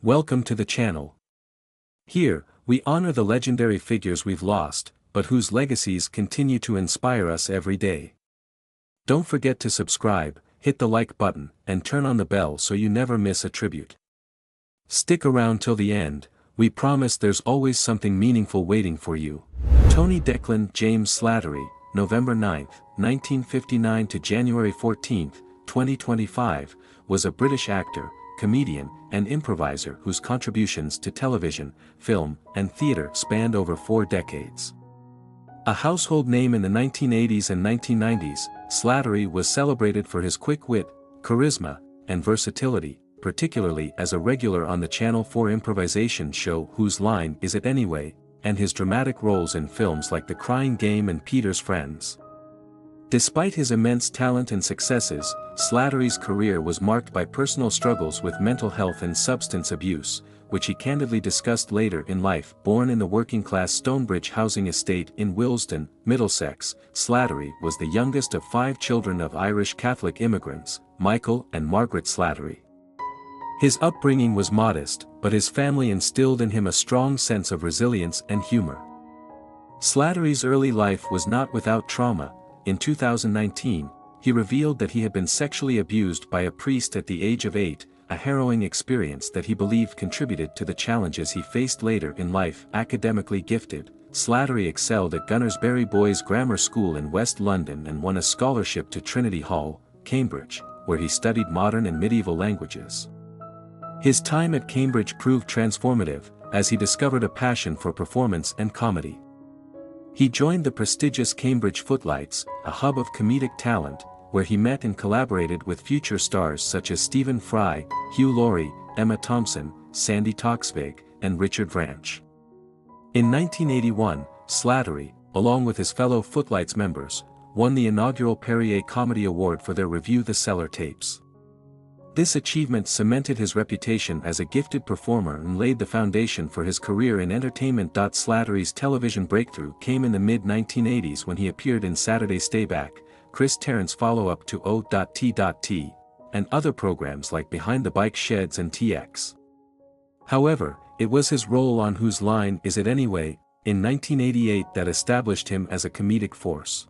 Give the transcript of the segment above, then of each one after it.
Welcome to the channel. Here, we honor the legendary figures we've lost, but whose legacies continue to inspire us every day. Don't forget to subscribe, hit the like button, and turn on the bell so you never miss a tribute. Stick around till the end, we promise there's always something meaningful waiting for you. Tony Declan James Slattery, November 9, 1959 to January 14, 2025, was a British actor, comedian, and improviser whose contributions to television, film, and theatre spanned over 4 decades. A household name in the 1980s and 1990s, Slattery was celebrated for his quick wit, charisma, and versatility, particularly as a regular on the Channel 4 improvisation show Whose Line Is It Anyway, and his dramatic roles in films like The Crying Game and Peter's Friends. Despite his immense talent and successes, Slattery's career was marked by personal struggles with mental health and substance abuse, which he candidly discussed later in life. Born in the working-class Stonebridge housing estate in Willesden, Middlesex, Slattery was the youngest of 5 children of Irish Catholic immigrants, Michael and Margaret Slattery. His upbringing was modest, but his family instilled in him a strong sense of resilience and humor. Slattery's early life was not without trauma. In 2019, he revealed that he had been sexually abused by a priest at the age of 8, a harrowing experience that he believed contributed to the challenges he faced later in life. Academically gifted, Slattery excelled at Gunnersbury Boys Grammar School in West London and won a scholarship to Trinity Hall, Cambridge, where he studied modern and medieval languages. His time at Cambridge proved transformative, as he discovered a passion for performance and comedy. He joined the prestigious Cambridge Footlights, a hub of comedic talent, where he met and collaborated with future stars such as Stephen Fry, Hugh Laurie, Emma Thompson, Sandy Toksvig, and Richard Branch. In 1981, Slattery, along with his fellow Footlights members, won the inaugural Perrier Comedy Award for their Review the Cellar tapes. This achievement cemented his reputation as a gifted performer and laid the foundation for his career in entertainment. Slattery's television breakthrough came in the mid-1980s when he appeared in Saturday Stay Back, Chris Tarrant's follow-up to O.T.T., and other programs like Behind the Bike Sheds and TX. However, it was his role on Whose Line Is It Anyway, in 1988 that established him as a comedic force.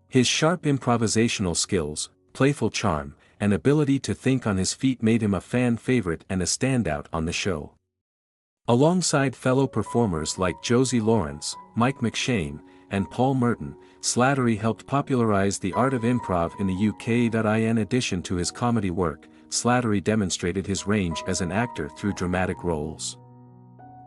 His sharp improvisational skills, playful charm, and ability to think on his feet made him a fan favorite and a standout on the show. Alongside fellow performers like Josie Lawrence, Mike McShane, and Paul Merton, Slattery helped popularize the art of improv in the UK. In addition to his comedy work, Slattery demonstrated his range as an actor through dramatic roles.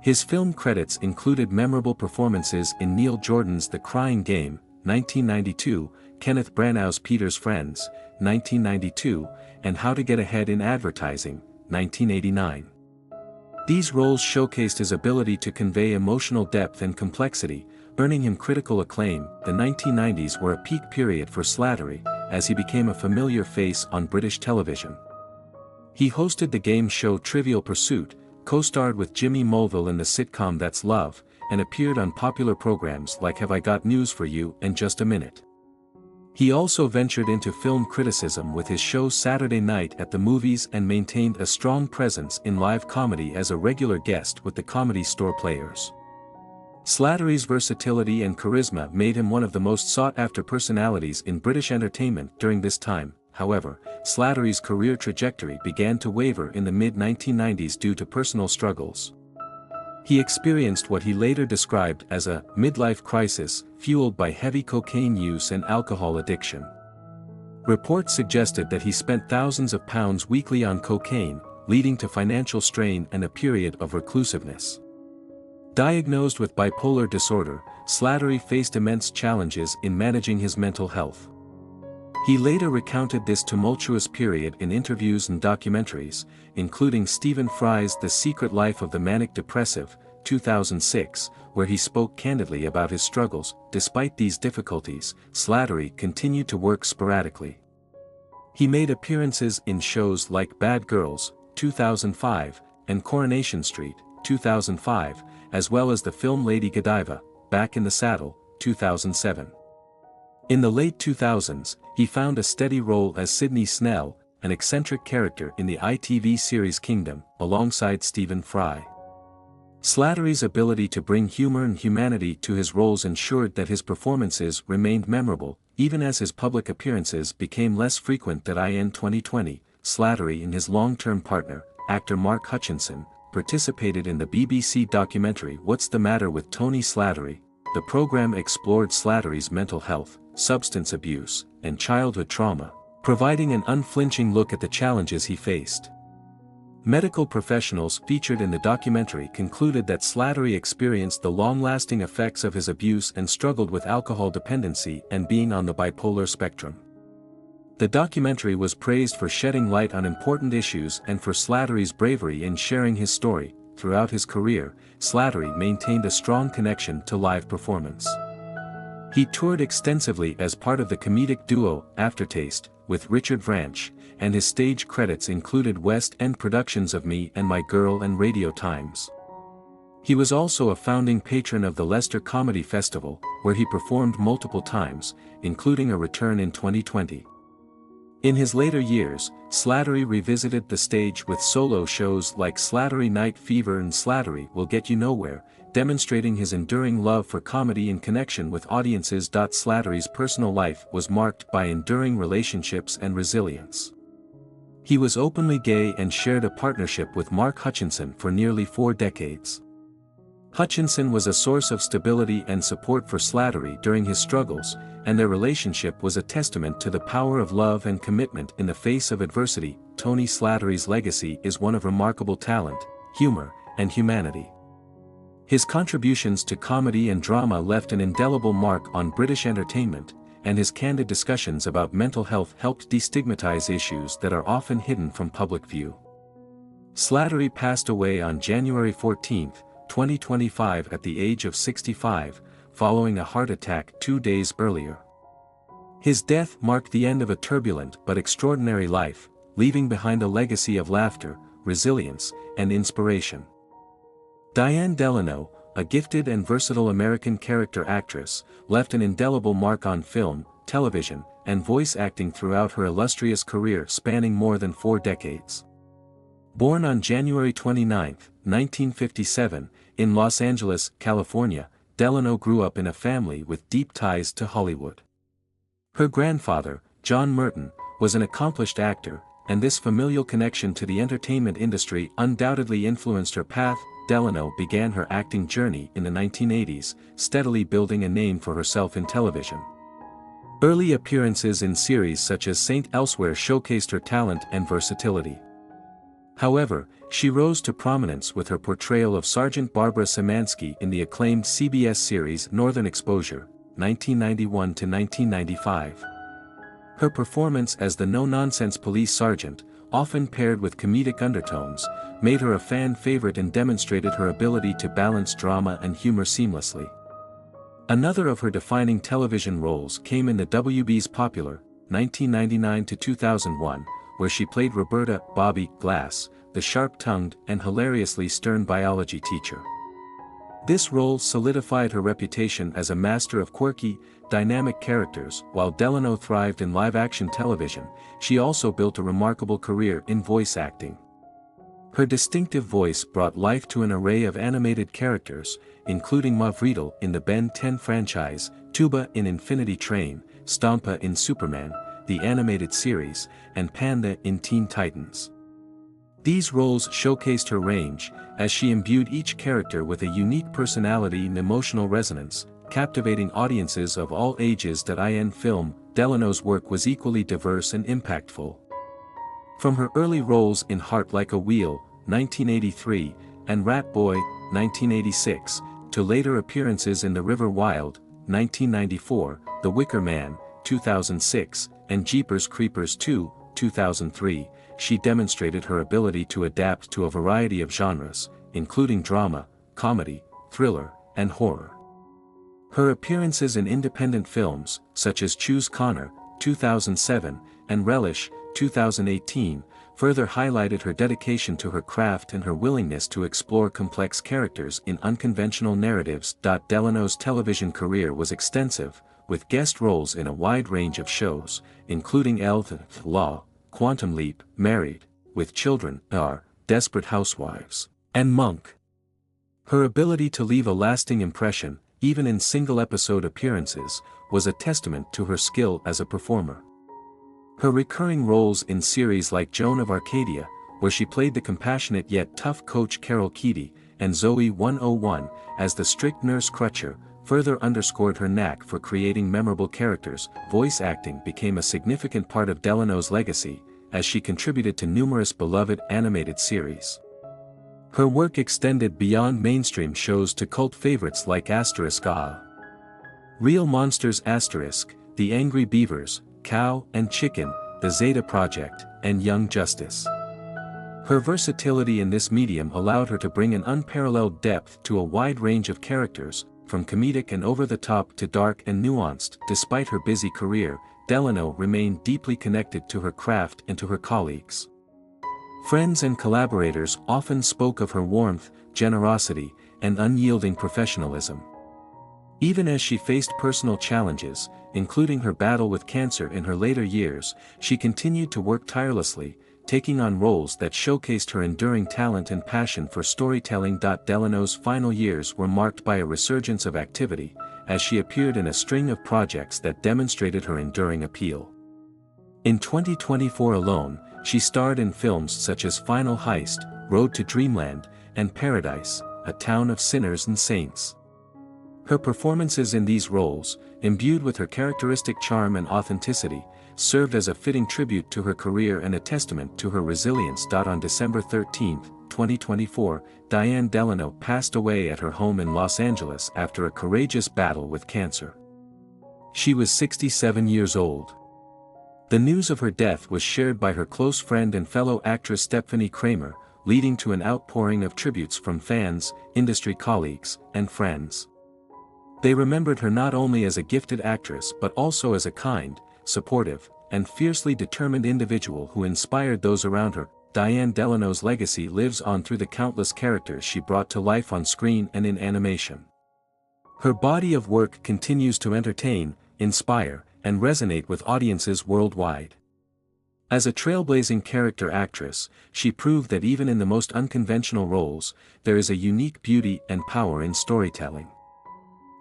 His film credits included memorable performances in Neil Jordan's The Crying Game, 1992, Kenneth Branagh's Peter's Friends, 1992, and How to Get Ahead in Advertising, 1989. These roles showcased his ability to convey emotional depth and complexity, earning him critical acclaim. The 1990s were a peak period for Slattery, as he became a familiar face on British television. He hosted the game show Trivial Pursuit, co-starred with Jimmy Mulville in the sitcom That's Love, and appeared on popular programs like Have I Got News for You and Just a Minute. He also ventured into film criticism with his show Saturday Night at the Movies and maintained a strong presence in live comedy as a regular guest with the Comedy Store Players. Slattery's versatility and charisma made him one of the most sought-after personalities in British entertainment during this time. However, Slattery's career trajectory began to waver in the mid-1990s due to personal struggles. He experienced what he later described as a midlife crisis, fueled by heavy cocaine use and alcohol addiction. Reports suggested that he spent thousands of pounds weekly on cocaine, leading to financial strain and a period of reclusiveness. Diagnosed with bipolar disorder, Slattery faced immense challenges in managing his mental health. He later recounted this tumultuous period in interviews and documentaries, including Stephen Fry's The Secret Life of the Manic Depressive, 2006, where he spoke candidly about his struggles. Despite these difficulties, Slattery continued to work sporadically. He made appearances in shows like Bad Girls, 2005, and Coronation Street, 2005, as well as the film Lady Godiva, Back in the Saddle, 2007. In the late 2000s, he found a steady role as Sidney Snell, an eccentric character in the ITV series Kingdom, alongside Stephen Fry. Slattery's ability to bring humor and humanity to his roles ensured that his performances remained memorable, even as his public appearances became less frequent. In 2020, Slattery and his long-term partner, actor Mark Hutchinson, participated in the BBC documentary What's the Matter with Tony Slattery. The program explored Slattery's mental health, substance abuse, and childhood trauma, providing an unflinching look at the challenges he faced. Medical professionals featured in the documentary concluded that Slattery experienced the long-lasting effects of his abuse and struggled with alcohol dependency and being on the bipolar spectrum. The documentary was praised for shedding light on important issues and for Slattery's bravery in sharing his story. Throughout his career, Slattery maintained a strong connection to live performance. He toured extensively as part of the comedic duo Aftertaste with Richard Vranch, and his stage credits included West End productions of Me and My Girl and Radio Times. He was also a founding patron of the Leicester Comedy Festival, where he performed multiple times, including a return in 2020. In his later years, Slattery revisited the stage with solo shows like Slattery Night Fever and Slattery Will Get You Nowhere, demonstrating his enduring love for comedy in connection with audiences. Slattery's personal life was marked by enduring relationships and resilience. He was openly gay and shared a partnership with Mark Hutchinson for nearly 4 decades. Hutchinson was a source of stability and support for Slattery during his struggles, and their relationship was a testament to the power of love and commitment in the face of adversity. Tony Slattery's legacy is one of remarkable talent, humor, and humanity. His contributions to comedy and drama left an indelible mark on British entertainment, and his candid discussions about mental health helped destigmatize issues that are often hidden from public view. Slattery passed away on January 14, 2025 at the age of 65, following a heart attack 2 days earlier. His death marked the end of a turbulent but extraordinary life, leaving behind a legacy of laughter, resilience, and inspiration. Diane Delano, a gifted and versatile American character actress, left an indelible mark on film, television, and voice acting throughout her illustrious career spanning more than 4 decades. Born on January 29, 1957, in Los Angeles, California, Delano grew up in a family with deep ties to Hollywood. Her grandfather, John Merton, was an accomplished actor, and this familial connection to the entertainment industry undoubtedly influenced her path. Delano began her acting journey in the 1980s, steadily building a name for herself in television. Early appearances in series such as Saint Elsewhere showcased her talent and versatility. However, she rose to prominence with her portrayal of Sergeant Barbara Szymanski in the acclaimed CBS series Northern Exposure, 1991 to 1995. Her performance as the no-nonsense police sergeant, often paired with comedic undertones, made her a fan favorite and demonstrated her ability to balance drama and humor seamlessly. Another of her defining television roles came in the WB's popular, 1999 to 2001, where she played Roberta "Bobby" Glass, the sharp-tongued and hilariously stern biology teacher. This role solidified her reputation as a master of quirky, dynamic characters. While Delano thrived in live-action television, she also built a remarkable career in voice acting. Her distinctive voice brought life to an array of animated characters, including Mav Riedel in the Ben 10 franchise, Tuba in Infinity Train, Stompa in Superman, the animated series, and Panda in Teen Titans. These roles showcased her range, as she imbued each character with a unique personality and emotional resonance, captivating audiences of all ages. In film, Delano's work was equally diverse and impactful. From her early roles in Heart Like a Wheel, 1983, and Rat Boy, 1986, to later appearances in The River Wild, 1994, The Wicker Man, 2006, and Jeepers Creepers 2, 2003, she demonstrated her ability to adapt to a variety of genres, including drama, comedy, thriller, and horror. Her appearances in independent films, such as Choose Connor, 2007, and Relish, 2018, further highlighted her dedication to her craft and her willingness to explore complex characters in unconventional narratives. Delano's television career was extensive, with guest roles in a wide range of shows, including Law, Quantum Leap, Married, with Children, are Desperate Housewives, and Monk. Her ability to leave a lasting impression, even in single-episode appearances, was a testament to her skill as a performer. Her recurring roles in series like Joan of Arcadia, where she played the compassionate yet tough coach Carol Keedy, and Zoe 101, as the strict nurse Crutcher, further underscored her knack for creating memorable characters. Voice acting became a significant part of Delano's legacy, as she contributed to numerous beloved animated series. Her work extended beyond mainstream shows to cult favorites like *Ah! Real Monsters *, The Angry Beavers, Cow and Chicken, The Zeta Project, and Young Justice. Her versatility in this medium allowed her to bring an unparalleled depth to a wide range of characters, from comedic and over-the-top to dark and nuanced. Despite her busy career, Delano remained deeply connected to her craft and to her colleagues. Friends and collaborators often spoke of her warmth, generosity, and unyielding professionalism. Even as she faced personal challenges, including her battle with cancer in her later years, she continued to work tirelessly, taking on roles that showcased her enduring talent and passion for storytelling. Delano's final years were marked by a resurgence of activity, as she appeared in a string of projects that demonstrated her enduring appeal. In 2024 alone, she starred in films such as Final Heist, Road to Dreamland, and Paradise, A Town of Sinners and Saints. Her performances in these roles, imbued with her characteristic charm and authenticity, served as a fitting tribute to her career and a testament to her resilience. On December 13, 2024, Diane Delano passed away at her home in Los Angeles after a courageous battle with cancer. She was 67 years old. The news of her death was shared by her close friend and fellow actress Stephanie Kramer, leading to an outpouring of tributes from fans, industry colleagues, and friends. They remembered her not only as a gifted actress but also as a kind, supportive, and fiercely determined individual who inspired those around her. Diane Delano's legacy lives on through the countless characters she brought to life on screen and in animation. Her body of work continues to entertain, inspire, and resonate with audiences worldwide. As a trailblazing character actress, she proved that even in the most unconventional roles, there is a unique beauty and power in storytelling.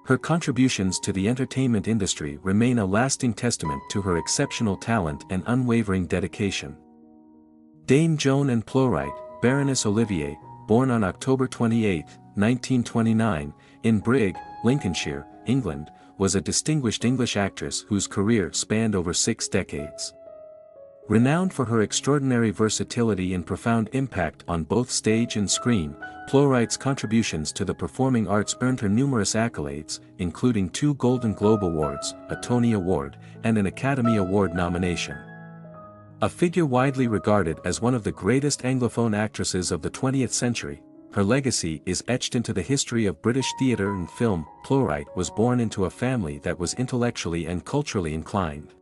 Her contributions to the entertainment industry remain a lasting testament to her exceptional talent and unwavering dedication. Dame Joan and Plowright, Baroness Olivier, born on October 28, 1929, in Brigg, Lincolnshire, England, was a distinguished English actress whose career spanned over 6 decades. Renowned for her extraordinary versatility and profound impact on both stage and screen, Plowright's contributions to the performing arts earned her numerous accolades, including 2 Golden Globe Awards, a Tony Award, and an Academy Award nomination. A figure widely regarded as one of the greatest Anglophone actresses of the 20th century, her legacy is etched into the history of British theatre and film. Plowright was born into a family that was intellectually and culturally inclined.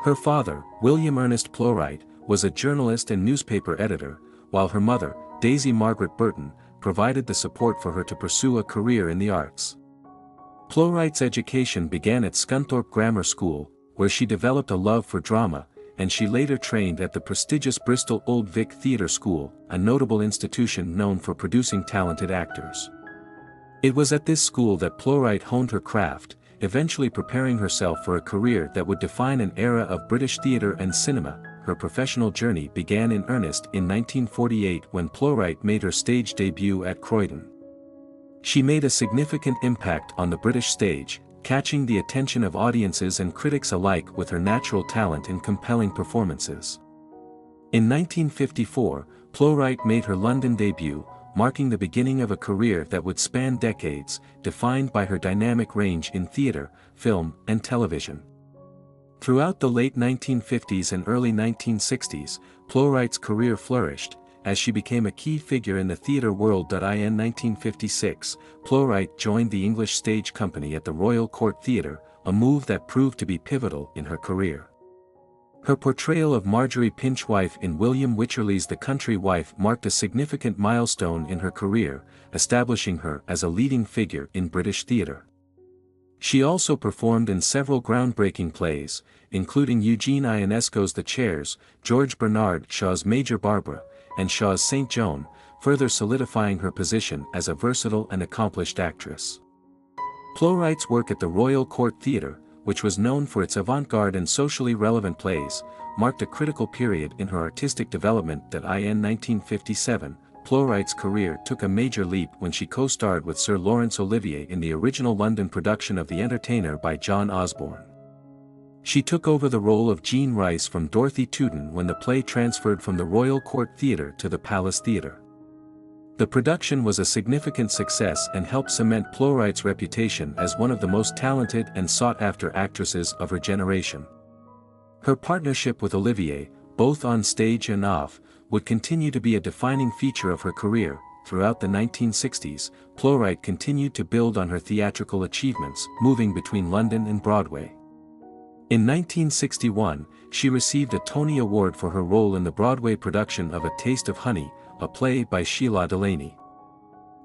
Her father, William Ernest Plowright, was a journalist and newspaper editor, while her mother, Daisy Margaret Burton, provided the support for her to pursue a career in the arts. Plowright's education began at Scunthorpe Grammar School, where she developed a love for drama, and she later trained at the prestigious Bristol Old Vic Theatre School, a notable institution known for producing talented actors. It was at this school that Plowright honed her craft, eventually preparing herself for a career that would define an era of British theatre and cinema. Her professional journey began in earnest in 1948 when Plowright made her stage debut at Croydon. She made a significant impact on the British stage, catching the attention of audiences and critics alike with her natural talent and compelling performances. In 1954, Plowright made her London debut, marking the beginning of a career that would span decades, defined by her dynamic range in theatre, film, and television. Throughout the late 1950s and early 1960s, Plowright's career flourished, as she became a key figure in the theatre world. In 1956, Plowright joined the English Stage Company at the Royal Court Theatre, a move that proved to be pivotal in her career. Her portrayal of Marjorie Pinchwife in William Wycherley's The Country Wife marked a significant milestone in her career, establishing her as a leading figure in British theatre. She also performed in several groundbreaking plays, including Eugene Ionesco's The Chairs, George Bernard Shaw's Major Barbara, and Shaw's Saint Joan, further solidifying her position as a versatile and accomplished actress. Plowright's work at the Royal Court Theatre, which was known for its avant-garde and socially relevant plays, marked a critical period in her artistic development. In 1957, Plowright's career took a major leap when she co-starred with Sir Laurence Olivier in the original London production of The Entertainer by John Osborne. She took over the role of Jean Rice from Dorothy Tootin when the play transferred from the Royal Court Theatre to the Palace Theatre. The production was a significant success and helped cement Plowright's reputation as one of the most talented and sought-after actresses of her generation. Her partnership with Olivier, both on stage and off, would continue to be a defining feature of her career. Throughout the 1960s, Plowright continued to build on her theatrical achievements, moving between London and Broadway. In 1961, she received a Tony Award for her role in the Broadway production of A Taste of Honey, a play by Sheila Delaney.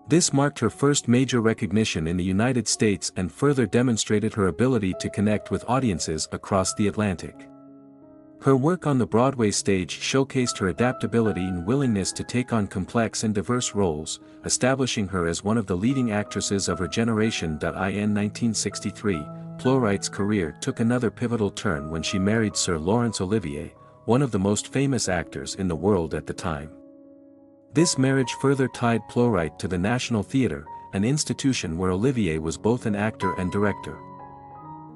This marked her first major recognition in the United States and further demonstrated her ability to connect with audiences across the Atlantic. Her work on the Broadway stage showcased her adaptability and willingness to take on complex and diverse roles, establishing her as one of the leading actresses of her generation. In 1963, Plowright's career took another pivotal turn when she married Sir Laurence Olivier, one of the most famous actors in the world at the time. This marriage further tied Plowright to the National Theatre, an institution where Olivier was both an actor and director.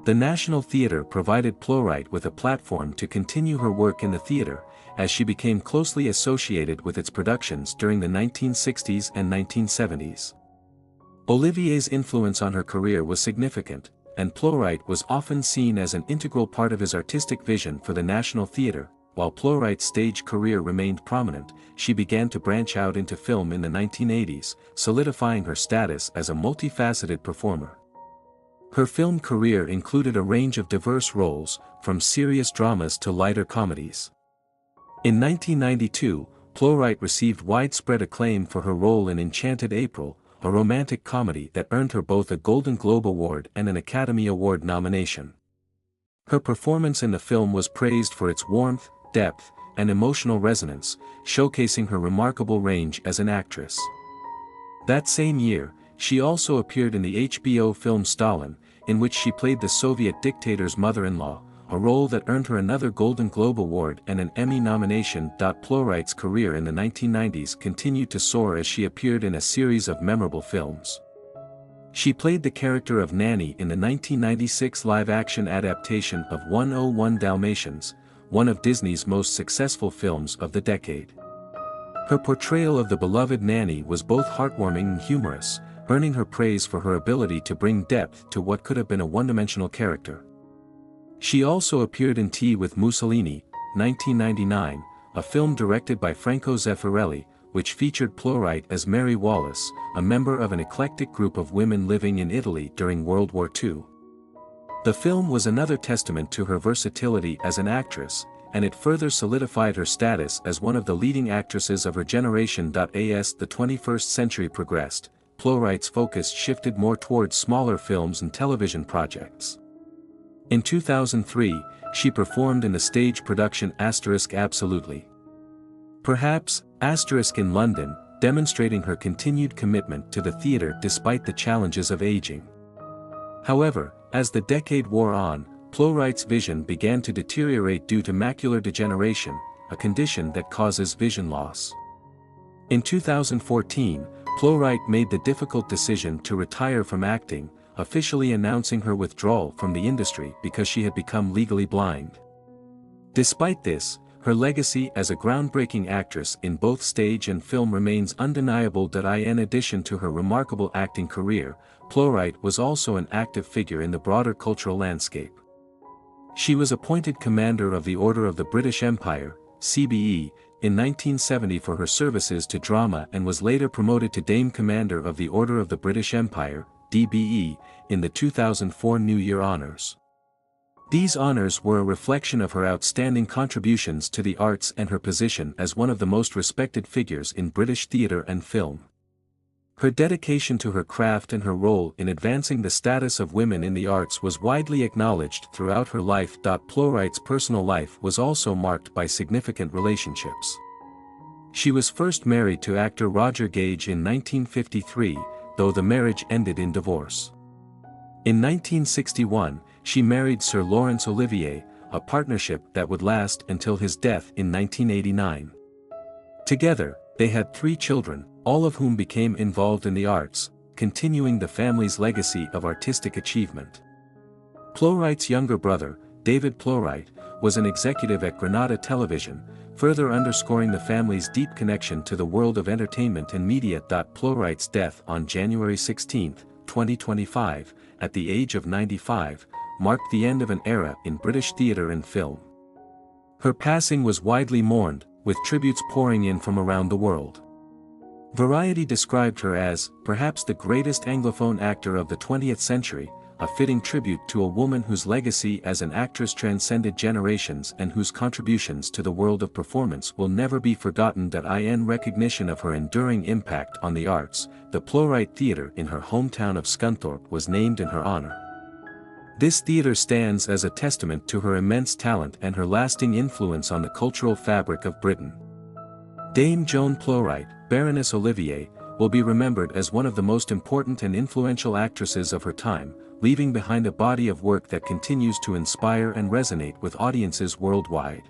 The National Theatre provided Plowright with a platform to continue her work in the theatre, as she became closely associated with its productions during the 1960s and 1970s. Olivier's influence on her career was significant, and Plowright was often seen as an integral part of his artistic vision for the National Theatre. While Plowright's stage career remained prominent, she began to branch out into film in the 1980s, solidifying her status as a multifaceted performer. Her film career included a range of diverse roles, from serious dramas to lighter comedies. In 1992, Plowright received widespread acclaim for her role in Enchanted April, a romantic comedy that earned her both a Golden Globe Award and an Academy Award nomination. Her performance in the film was praised for its warmth, depth, and emotional resonance, showcasing her remarkable range as an actress. That same year, she also appeared in the HBO film Stalin, in which she played the Soviet dictator's mother-in-law, a role that earned her another Golden Globe Award and an Emmy nomination. Plowright's career in the 1990s continued to soar as she appeared in a series of memorable films. She played the character of Nanny in the 1996 live-action adaptation of 101 Dalmatians, one of Disney's most successful films of the decade. Her portrayal of the beloved Nanny was both heartwarming and humorous, earning her praise for her ability to bring depth to what could have been a one-dimensional character. She also appeared in Tea with Mussolini, 1999, a film directed by Franco Zeffirelli, which featured Plowright as Mary Wallace, a member of an eclectic group of women living in Italy during World War II. The film was another testament to her versatility as an actress, and it further solidified her status as one of the leading actresses of her generation. As the 21st century progressed, Plowright's focus shifted more towards smaller films and television projects. In 2003, she performed in the stage production Absolutely. Perhaps, in London, demonstrating her continued commitment to the theatre despite the challenges of aging. However, as the decade wore on, Plowright's vision began to deteriorate due to macular degeneration, a condition that causes vision loss. In 2014, Plowright made the difficult decision to retire from acting, officially announcing her withdrawal from the industry because she had become legally blind. Despite this, her legacy as a groundbreaking actress in both stage and film remains undeniable. In addition to her remarkable acting career, Plowright was also an active figure in the broader cultural landscape. She was appointed Commander of the Order of the British Empire, CBE, in 1970 for her services to drama and was later promoted to Dame Commander of the Order of the British Empire, DBE, in the 2004 New Year Honours. These honors were a reflection of her outstanding contributions to the arts and her position as one of the most respected figures in British theatre and film. Her dedication to her craft and her role in advancing the status of women in the arts was widely acknowledged throughout her life. Plowright's personal life was also marked by significant relationships. She was first married to actor Roger Gage in 1953, though the marriage ended in divorce. In 1961, she married Sir Laurence Olivier, a partnership that would last until his death in 1989. Together, they had 3 children, all of whom became involved in the arts, continuing the family's legacy of artistic achievement. Plowright's younger brother, David Plowright, was an executive at Granada Television, further underscoring the family's deep connection to the world of entertainment and media. Plowright's death on January 16, 2025, at the age of 95, marked the end of an era in British theatre and film. Her passing was widely mourned, with tributes pouring in from around the world. Variety described her as, perhaps the greatest Anglophone actor of the 20th century, a fitting tribute to a woman whose legacy as an actress transcended generations and whose contributions to the world of performance will never be forgotten. In recognition of her enduring impact on the arts, the Plowright Theatre in her hometown of Scunthorpe was named in her honor. This theatre stands as a testament to her immense talent and her lasting influence on the cultural fabric of Britain. Dame Joan Plowright, Baroness Olivier, will be remembered as one of the most important and influential actresses of her time, leaving behind a body of work that continues to inspire and resonate with audiences worldwide.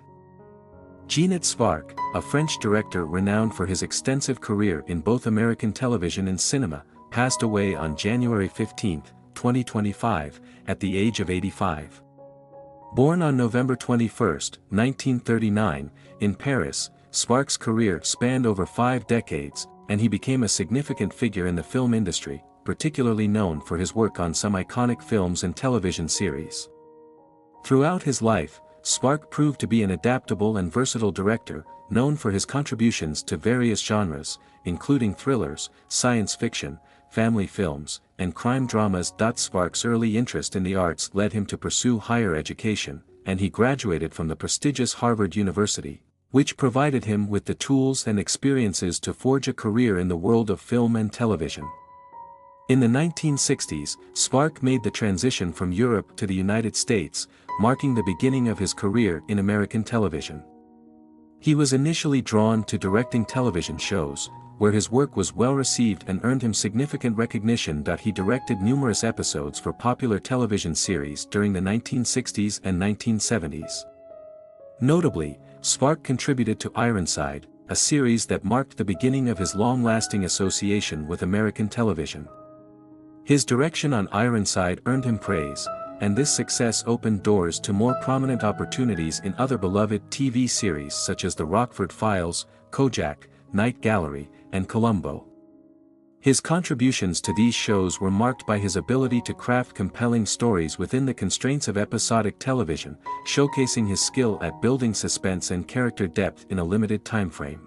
Jeannette Spark, a French director renowned for his extensive career in both American television and cinema, passed away on January 15, 2025, at the age of 85. Born on November 21, 1939, in Paris, Spark's career spanned over 5 decades, and he became a significant figure in the film industry, particularly known for his work on some iconic films and television series. Throughout his life, Spark proved to be an adaptable and versatile director, known for his contributions to various genres, including thrillers, science fiction, family films, and crime dramas. Spark's early interest in the arts led him to pursue higher education, and he graduated from the prestigious Harvard University, which provided him with the tools and experiences to forge a career in the world of film and television. In the 1960s, Spark made the transition from Europe to the United States, marking the beginning of his career in American television. He was initially drawn to directing television shows, where his work was well received and earned him significant recognition. He directed numerous episodes for popular television series during the 1960s and 1970s. Notably, Spark contributed to Ironside, a series that marked the beginning of his long-lasting association with American television. His direction on Ironside earned him praise, and this success opened doors to more prominent opportunities in other beloved TV series such as The Rockford Files, Kojak, Night Gallery, and Columbo. His contributions to these shows were marked by his ability to craft compelling stories within the constraints of episodic television, showcasing his skill at building suspense and character depth in a limited timeframe.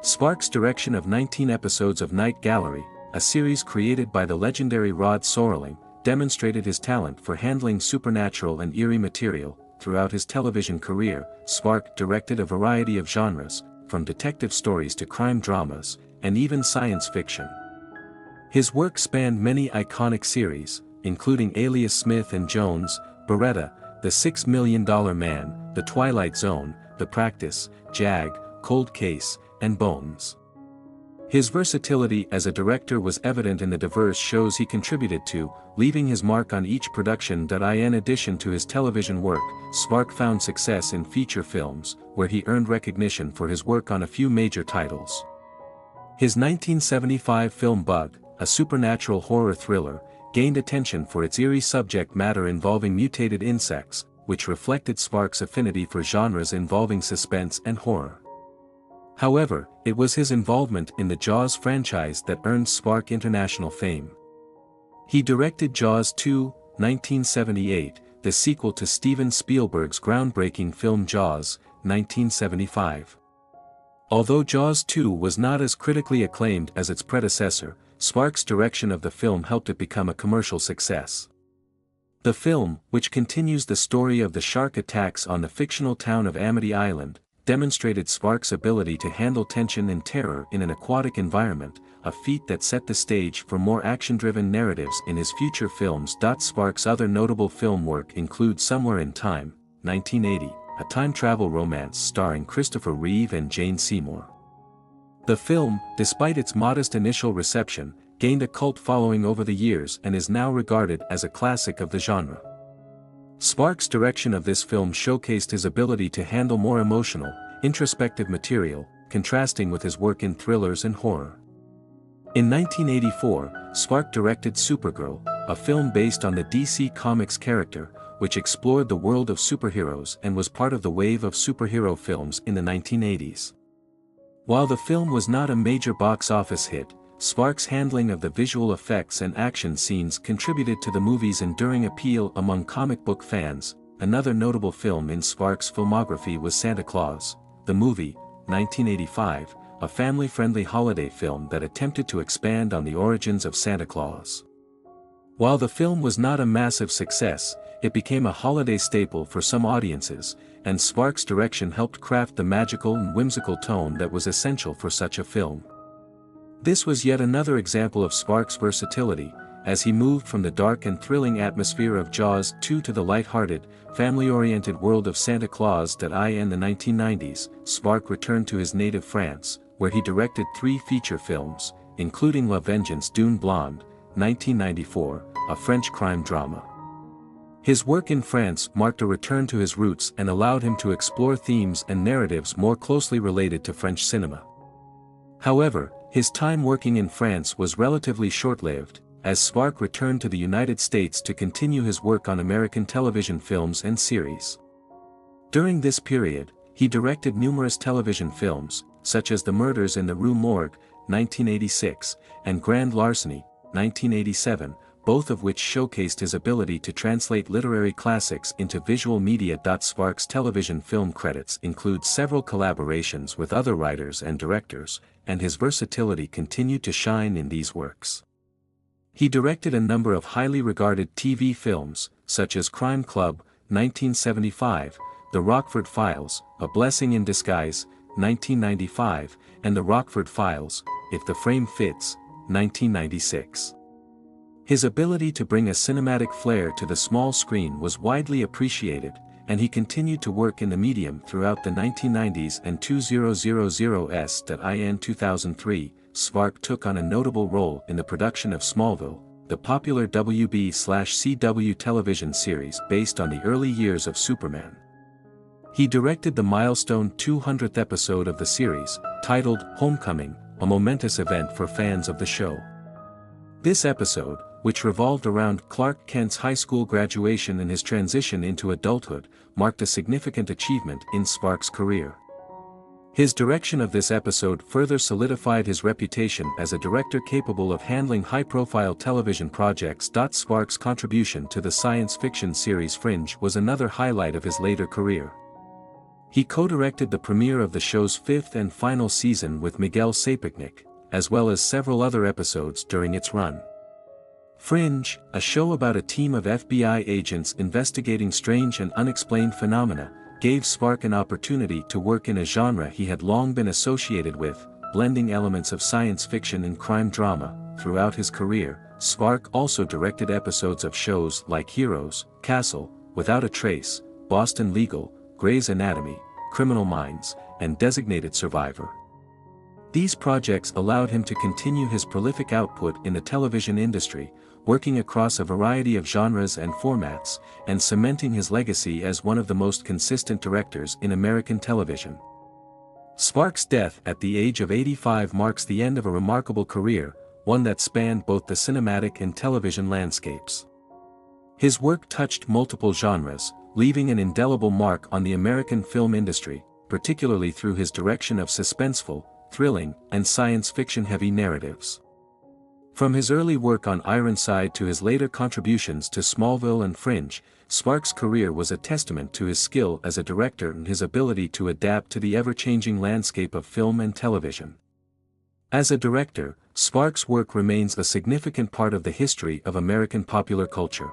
Spark's direction of 19 episodes of Night Gallery, a series created by the legendary Rod Serling, demonstrated his talent for handling supernatural and eerie material. Throughout his television career, Spark directed a variety of genres, from detective stories to crime dramas, and even science fiction. His work spanned many iconic series, including Alias Smith and Jones, Beretta, The $6 Million Man, The Twilight Zone, The Practice, Jag, Cold Case, and Bones. His versatility as a director was evident in the diverse shows he contributed to, leaving his mark on each production. In addition to his television work, Spark found success in feature films, where he earned recognition for his work on a few major titles. His 1975 film Bug, a supernatural horror thriller, gained attention for its eerie subject matter involving mutated insects, which reflected Spark's affinity for genres involving suspense and horror. However, it was his involvement in the Jaws franchise that earned Spark international fame. He directed Jaws 2, 1978, the sequel to Steven Spielberg's groundbreaking film Jaws, 1975. Although Jaws 2 was not as critically acclaimed as its predecessor, Spark's direction of the film helped it become a commercial success. The film, which continues the story of the shark attacks on the fictional town of Amity Island, demonstrated Spark's ability to handle tension and terror in an aquatic environment, a feat that set the stage for more action-driven narratives in his future films. Sparks' other notable film work include Somewhere in Time, 1980, a time travel romance starring Christopher Reeve and Jane Seymour. The film, despite its modest initial reception, gained a cult following over the years and is now regarded as a classic of the genre. Sparks' direction of this film showcased his ability to handle more emotional, introspective material, contrasting with his work in thrillers and horror. In 1984, Sparks directed Supergirl, a film based on the DC Comics character, which explored the world of superheroes and was part of the wave of superhero films in the 1980s. While the film was not a major box office hit, Sparks' handling of the visual effects and action scenes contributed to the movie's enduring appeal among comic book fans. Another notable film in Sparks' filmography was Santa Claus, the movie, 1985, a family-friendly holiday film that attempted to expand on the origins of Santa Claus. While the film was not a massive success, it became a holiday staple for some audiences, and Sparks' direction helped craft the magical and whimsical tone that was essential for such a film. This was yet another example of Sparks' versatility, as he moved from the dark and thrilling atmosphere of Jaws 2 to the light-hearted, family-oriented world of Santa Claus. In the 1990s, Sparks returned to his native France, where he directed 3 feature films, including La Vengeance d'une Blonde, 1994, a French crime drama. His work in France marked a return to his roots and allowed him to explore themes and narratives more closely related to French cinema. However, his time working in France was relatively short-lived, as Sparks returned to the United States to continue his work on American television films and series. During this period, he directed numerous television films, such as The Murders in the Rue Morgue, 1986, and Grand Larceny, 1987, both of which showcased his ability to translate literary classics into visual media. Sparks' television film credits include several collaborations with other writers and directors, and his versatility continued to shine in these works. He directed a number of highly regarded TV films, such as Crime Club, 1975, The Rockford Files, A Blessing in Disguise, 1995, and The Rockford Files, If the Frame Fits, 1996. His ability to bring a cinematic flair to the small screen was widely appreciated, and he continued to work in the medium throughout the 1990s and 2000s. In 2003, Sparks took on a notable role in the production of Smallville, the popular WB/CW television series based on the early years of Superman. He directed the milestone 200th episode of the series, titled Homecoming, a momentous event for fans of the show. This episode, which revolved around Clark Kent's high school graduation and his transition into adulthood, marked a significant achievement in Sparks' career. His direction of this episode further solidified his reputation as a director capable of handling high-profile television projects. Sparks' contribution to the science fiction series Fringe was another highlight of his later career. He co-directed the premiere of the show's 5th and final season with Miguel Saitnight, as well as several other episodes during its run. Fringe, a show about a team of FBI agents investigating strange and unexplained phenomena, gave Sparks an opportunity to work in a genre he had long been associated with, blending elements of science fiction and crime drama. Throughout his career, Sparks also directed episodes of shows like Heroes, Castle, Without a Trace, Boston Legal, Grey's Anatomy, Criminal Minds, and Designated Survivor. These projects allowed him to continue his prolific output in the television industry, working across a variety of genres and formats, and cementing his legacy as one of the most consistent directors in American television. Sparks' death at the age of 85 marks the end of a remarkable career, one that spanned both the cinematic and television landscapes. His work touched multiple genres, leaving an indelible mark on the American film industry, particularly through his direction of suspenseful, thrilling, and science fiction-heavy narratives. From his early work on Ironside to his later contributions to Smallville and Fringe, Sparks' career was a testament to his skill as a director and his ability to adapt to the ever-changing landscape of film and television. As a director, Sparks' work remains a significant part of the history of American popular culture.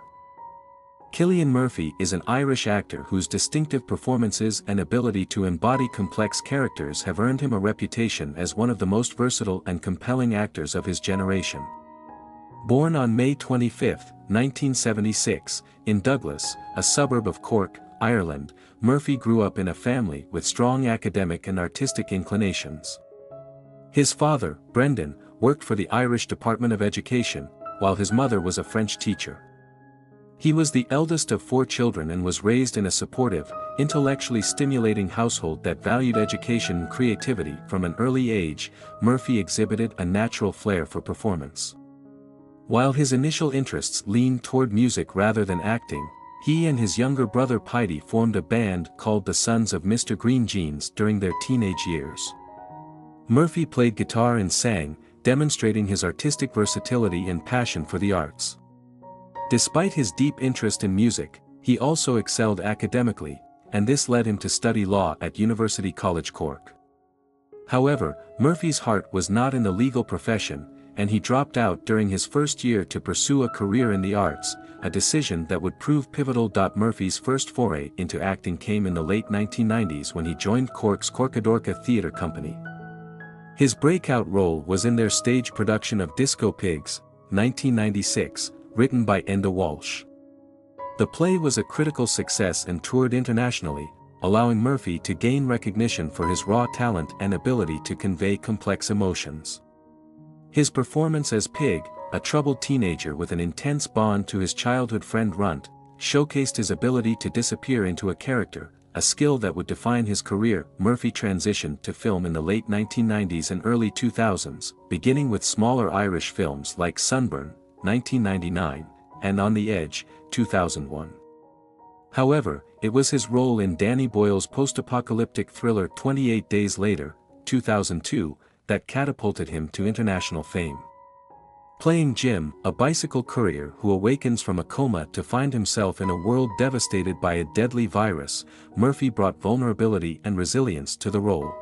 Cillian Murphy is an Irish actor whose distinctive performances and ability to embody complex characters have earned him a reputation as one of the most versatile and compelling actors of his generation. Born on May 25, 1976, in Douglas, a suburb of Cork, Ireland, Murphy grew up in a family with strong academic and artistic inclinations. His father, Brendan, worked for the Irish Department of Education, while his mother was a French teacher. He was the eldest of 4 children and was raised in a supportive, intellectually stimulating household that valued education and creativity. From an early age, Murphy exhibited a natural flair for performance. While his initial interests leaned toward music rather than acting, he and his younger brother Piety formed a band called the Sons of Mr. Green Jeans during their teenage years. Murphy played guitar and sang, demonstrating his artistic versatility and passion for the arts. Despite his deep interest in music, he also excelled academically, and this led him to study law at University College Cork. However, Murphy's heart was not in the legal profession, and he dropped out during his first year to pursue a career in the arts, a decision that would prove pivotal. Murphy's first foray into acting came in the late 1990s when he joined Cork's Corcadorca Theatre Company. His breakout role was in their stage production of Disco Pigs, 1996, written by Enda Walsh. The play was a critical success and toured internationally, allowing Murphy to gain recognition for his raw talent and ability to convey complex emotions. His performance as Pig, a troubled teenager with an intense bond to his childhood friend Runt, showcased his ability to disappear into a character, a skill that would define his career. Murphy transitioned to film in the late 1990s and early 2000s, beginning with smaller Irish films like Sunburn, 1999, and On the Edge, 2001. However, it was his role in Danny Boyle's post-apocalyptic thriller 28 Days Later, 2002, that catapulted him to international fame. Playing Jim, a bicycle courier who awakens from a coma to find himself in a world devastated by a deadly virus, Murphy brought vulnerability and resilience to the role.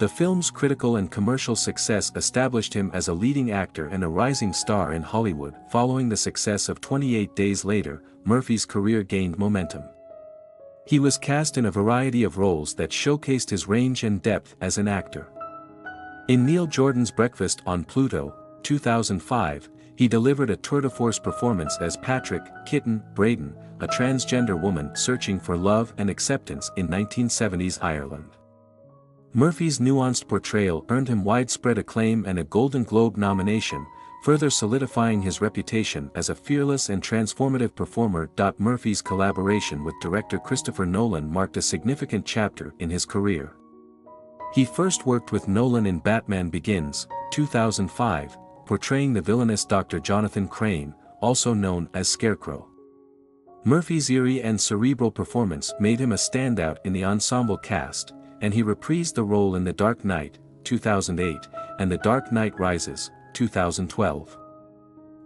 The film's critical and commercial success established him as a leading actor and a rising star in Hollywood. Following the success of 28 Days Later, Murphy's career gained momentum. He was cast in a variety of roles that showcased his range and depth as an actor. In Neil Jordan's Breakfast on Pluto, 2005, he delivered a tour-de-force performance as Patrick "Kitten" Braden, a transgender woman searching for love and acceptance in 1970s Ireland. Murphy's nuanced portrayal earned him widespread acclaim and a Golden Globe nomination, further solidifying his reputation as a fearless and transformative performer. Murphy's collaboration with director Christopher Nolan marked a significant chapter in his career. He first worked with Nolan in Batman Begins, 2005, portraying the villainous Dr. Jonathan Crane, also known as Scarecrow. Murphy's eerie and cerebral performance made him a standout in the ensemble cast, and he reprised the role in The Dark Knight, 2008, and The Dark Knight Rises, 2012.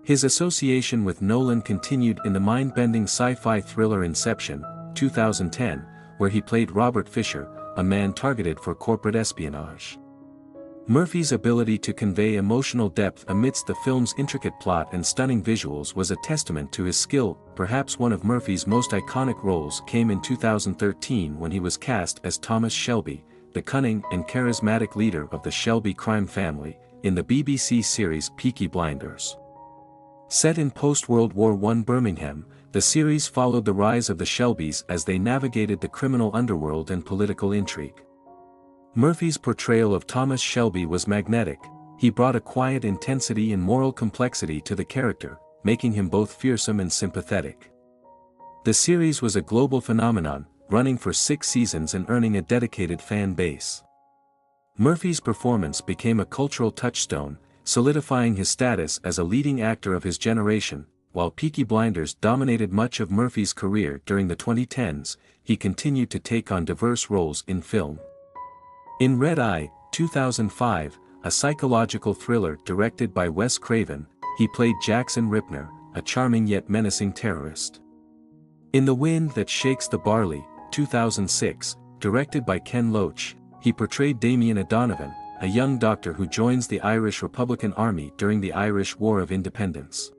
His association with Nolan continued in the mind-bending sci-fi thriller Inception, 2010, where he played Robert Fisher, a man targeted for corporate espionage. Murphy's ability to convey emotional depth amidst the film's intricate plot and stunning visuals was a testament to his skill. Perhaps one of Murphy's most iconic roles came in 2013 when he was cast as Thomas Shelby, the cunning and charismatic leader of the Shelby crime family, in the BBC series Peaky Blinders. Set in post-World War I Birmingham, the series followed the rise of the Shelbys as they navigated the criminal underworld and political intrigue. Murphy's portrayal of Thomas Shelby was magnetic. He brought a quiet intensity and moral complexity to the character, making him both fearsome and sympathetic. The series was a global phenomenon, running for 6 seasons and earning a dedicated fan base. Murphy's performance became a cultural touchstone, solidifying his status as a leading actor of his generation. While Peaky Blinders dominated much of Murphy's career during the 2010s, he continued to take on diverse roles in film. In Red Eye, 2005, a psychological thriller directed by Wes Craven, he played Jackson Ripner, a charming yet menacing terrorist. In The Wind That Shakes the Barley, 2006, directed by Ken Loach, he portrayed Damien O'Donovan, a young doctor who joins the Irish Republican Army during the Irish War of Independence.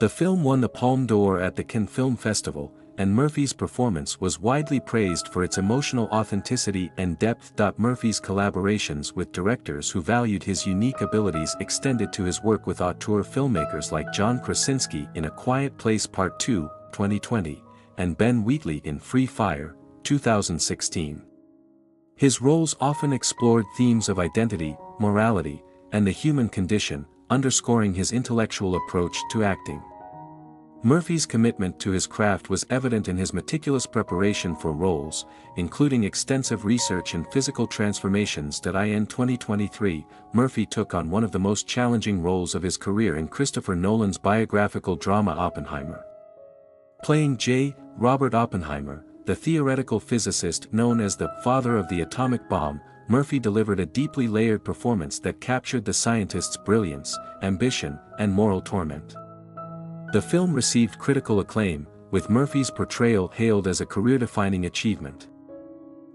The film won the Palme d'Or at the Cannes Film Festival, and Murphy's performance was widely praised for its emotional authenticity and depth. Murphy's collaborations with directors who valued his unique abilities extended to his work with auteur filmmakers like John Krasinski in A Quiet Place Part 2, 2020, and Ben Wheatley in Free Fire, 2016. His roles often explored themes of identity, morality, and the human condition, underscoring his intellectual approach to acting. Murphy's commitment to his craft was evident in his meticulous preparation for roles, including extensive research and physical transformations. In 2023, Murphy took on one of the most challenging roles of his career in Christopher Nolan's biographical drama Oppenheimer. Playing J. Robert Oppenheimer, the theoretical physicist known as the father of the atomic bomb, Murphy delivered a deeply layered performance that captured the scientist's brilliance, ambition, and moral torment. The film received critical acclaim, with Murphy's portrayal hailed as a career-defining achievement.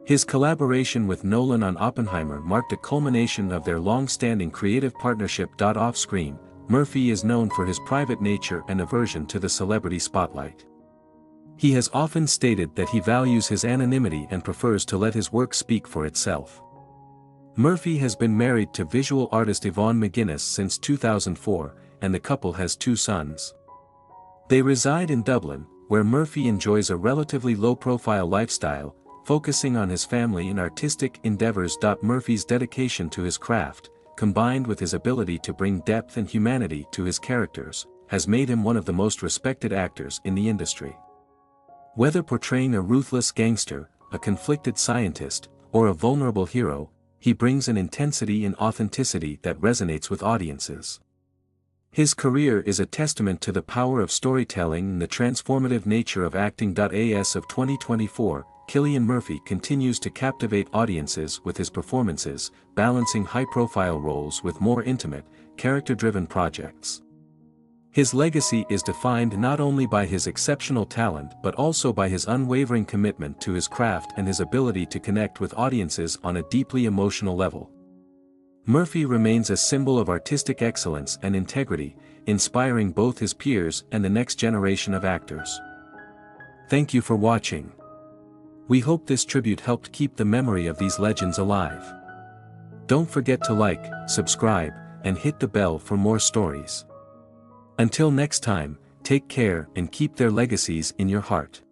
His collaboration with Nolan on Oppenheimer marked a culmination of their long-standing creative partnership. Off-screen, Murphy is known for his private nature and aversion to the celebrity spotlight. He has often stated that he values his anonymity and prefers to let his work speak for itself. Murphy has been married to visual artist Yvonne McGuinness since 2004, and the couple has 2 sons. They reside in Dublin, where Murphy enjoys a relatively low-profile lifestyle, focusing on his family and artistic endeavors. Murphy's dedication to his craft, combined with his ability to bring depth and humanity to his characters, has made him one of the most respected actors in the industry. Whether portraying a ruthless gangster, a conflicted scientist, or a vulnerable hero, he brings an intensity and authenticity that resonates with audiences. His career is a testament to the power of storytelling and the transformative nature of acting. As of 2024, Cillian Murphy continues to captivate audiences with his performances, balancing high-profile roles with more intimate, character-driven projects. His legacy is defined not only by his exceptional talent but also by his unwavering commitment to his craft and his ability to connect with audiences on a deeply emotional level. Murphy remains a symbol of artistic excellence and integrity, inspiring both his peers and the next generation of actors. Thank you for watching. We hope this tribute helped keep the memory of these legends alive. Don't forget to like, subscribe, and hit the bell for more stories. Until next time, take care and keep their legacies in your heart.